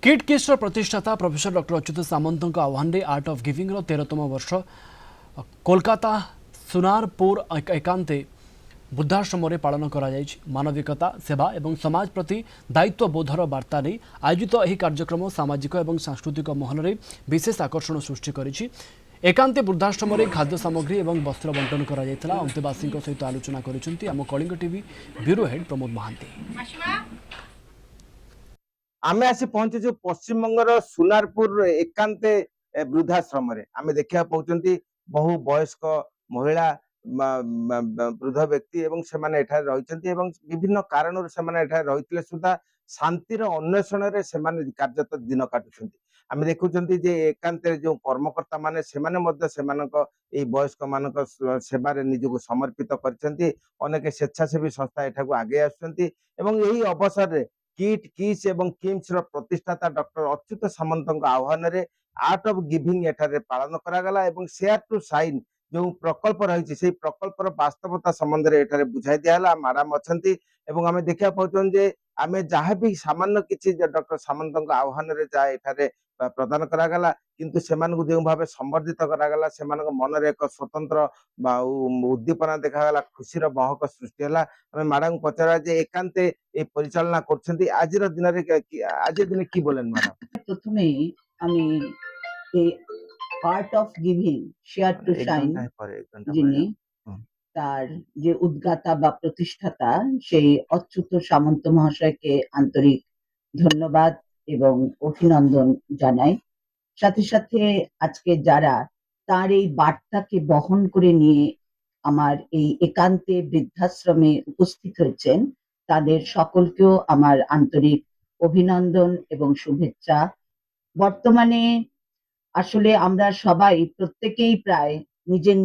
Kit किस्टर प्रतिष्ठाता professor doctor Achyut सामंत आह्वान art of giving 13तम वर्ष कोलकाता सुनारपुर एकांते वृद्धाश्रम पालन कर मानविकता सेवा और समाज प्रति दायित्व बोधर वार्ता नहीं आयोजित यह कार्यक्रम सामाजिक और सांस्कृतिक महल में विशेष आकर्षण सृष्टि करिछि। एकांते वृद्धाश्रम खाद्य सामग्री और वस्त्र बंटन कर अंतेवासी सहित आलोचना करिसेंति आम Kalinga TV bureau head Pramod Mahanty. आमे आसी पहुंचीचु पश्चिम बंगर सुनारपुर एकांते वृद्धाश्रम आमे देखा पाउचंती बहु वयस्क महिला वृद्ध व्यक्ति एवं सेमाने एठारे रहिचंती एवं विभिन्न कारणर सेमाने एठारे रहितले सुद्धा शांतिर अन्वेषण रे सेमाने कार्यरत दिन काटुछंती। आमे देखुचंती जे एकांते जो कर्मकर्ता माने सेमाने मध्य सेमानक एई वयस्क मानक सेवा रे निजको समर्पित करचंती। अनेक स्वेच्छासेवी संस्था एठाको आगे आछंती एवं एही अवसर रे किट किस एवं किम्स प्रतिष्ठाता डॉक्टर अच्युत सामंत आह्वान रे आर्ट ऑफ गिविंग एठारे पालन करागला एवं शेयर टू साइन जो प्रकल्प रही से प्रकल्पर वास्तवता संबंध में एठारे बुझाई दियाला। मैडम अछंती एवं आमे देखा पाउछन जे आमे जहाँ भी सामान्य किछि डॉक्टर सामंत आह्वान रे जा एठारे प्रदान करागला किंतु सेमानकु जो भाव संवर्धित करागला सेमानक मन रे एक स्वतंत्र उद्दीपना देखागला खुशीर महक सृष्टि होला। आमे मैडम पचरा जे एकांते ए परिचालना करछंती आजिर दिन रे आज दिन की बोलेन मैडम? प्रथमे आमी ए art of giving share to shine যিনি তার যে উদ্গাতা বা প্রতিষ্ঠাতা সেই অচ্যুত সামন্ত মহাশয়কে আন্তরিক ধন্যবাদ এবং অভিনন্দন জানাই। সাথে সাথে আজকে যারা তার এই বার্তাকে বহন করে নিয়ে আমার এই একান্তে বৃদ্ধাশ্রমে উপস্থিত হয়েছেন তাদের সকলকেও আমার আন্তরিক অভিনন্দন এবং শুভেচ্ছা। বর্তমানে আসলে আমরা সবাই প্রত্যেকেই প্রায়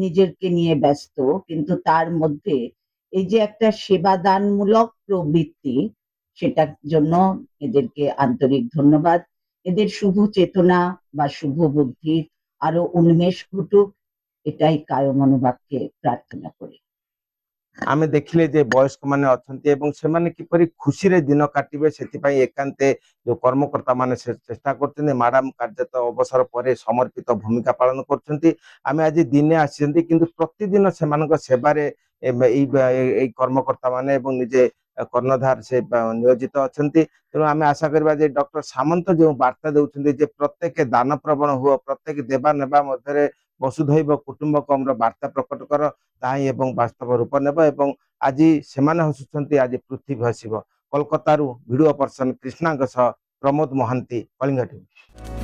নিজেরকে নিয়ে ব্যস্ত, কিন্তু তার মধ্যে এই যে একটা সেবাদানমূলক প্রবৃত্তি সেটার জন্য এদেরকে আন্তরিক ধন্যবাদ। এদের শুভ চেতনা বা শুভ বুদ্ধির আরো উন্মেষ ঘটুক এটাই কায় মনোভাবকে প্রার্থনা করি। आमे देखिले जे वयस्क माने अछंती एवं सेमाने किपरि खुशी रे दिन काटिबे सेतिपई एकांते जो कर्मकर्ता माने चेष्टा करछन्ती। मैडम कार्यरत अवसर परे समर्पित भूमिका पालन करछन्ती। आमे आज दिने आछन्ती किंतु प्रतिदिन सेमानक सेवा रे एई कर्मकर्ता माने एवं निजे कर्णधार से नियोजित अछन्ती। तेणु आमे आशा करबा जे डॉक्टर सामंत जो वार्ता देउछन्ती जे प्रत्येक दान प्रवण हुआ प्रत्येक देवा नेबा मध्यरे वसुधैव कुटुंबकम वार्ता प्रकट कर ताही एवं वास्तव रूप नेब एवं आज सेमाने हसुछन्ती आज पृथ्वी हसिब। Kolkata video person Krishna Pramod Mohanty Kalinga TV.